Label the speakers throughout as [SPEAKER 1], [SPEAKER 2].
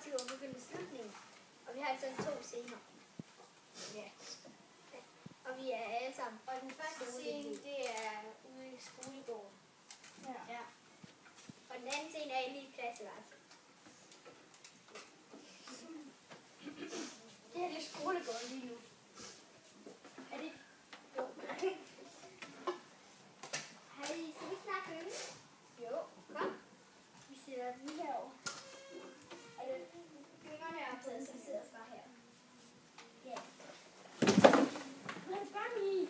[SPEAKER 1] 22 og begyndte slutningen. Og vi har altså 2 scener. Ja. Og vi er alle sammen. Og den første scene, det er ude i skolegården. Ja. Og den anden scene er inde i klasseværelset. Det her det er skolegården lige nu. Er det? Jo. Hej, skal vi snakke øl? Jo, kom. Vi sætter den lige herovre. Er det gyngerne er optaget, så vi sidder bare her. Ja. Hvad gør I?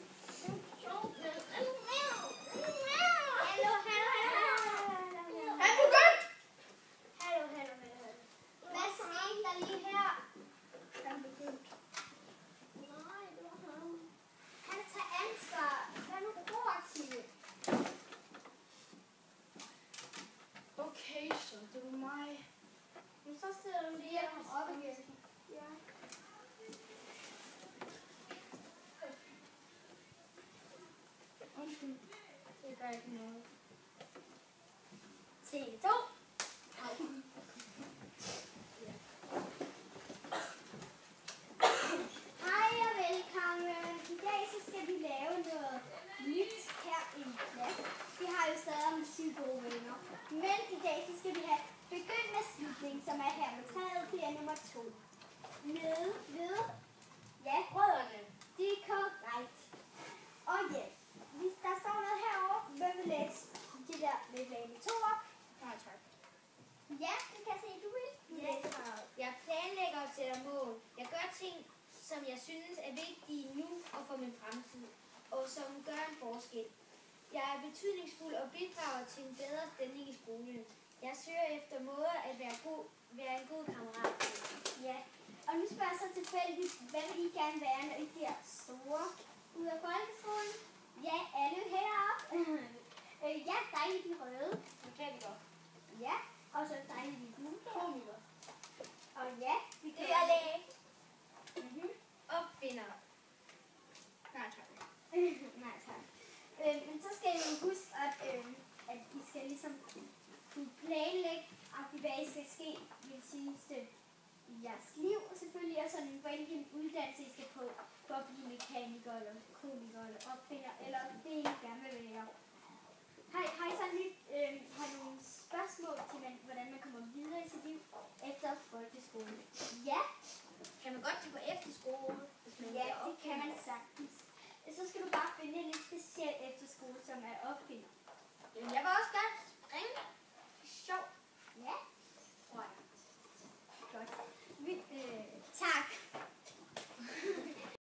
[SPEAKER 1] Det gør ikke noget. Scene 2. Hej og velkommen. I dag så skal vi lave noget nyt her i klasse. Vi har jo stadig om 7 gode venner. Men i dag så skal vi have begyndende slutning, som er her med træet til nummer 2. Nede ved, ja, rødderne. Det er korrekt. Og ja, hvis der står noget herovre, hvem vil læse de der lidt lave 2 op? Nej, tak. Ja, det kan jeg se, du vil. Ja, jeg planlægger og sætter mål. Jeg gør ting, som jeg synes er vigtige nu og for min fremtid, og som gør en forskel. Jeg er betydningsfuld og bidrager til en bedre stemning i skolen. Jeg søger efter måder at være en god kammerat. Ja, og nu spørger jeg så tilfældigt, hvad vil I gerne være, når I bliver store ud af folkeskolen? Ja, alle heroppe. Ja, dejligt de røde. Mekaniker. Ja, og så dejligt de gule. Komiker. Og ja, vi kan læge. Opfinder. Nej tak. Nej tak. Men så skal I jo huske, at I skal ligesom kunne planlægge, hvad I skal ske i det sidste i jeres liv, og selvfølgelig også sådan, hvilken uddannelse I skal på for at blive mekaniker, eller komiker, eller opfinder, eller det I gerne vil være.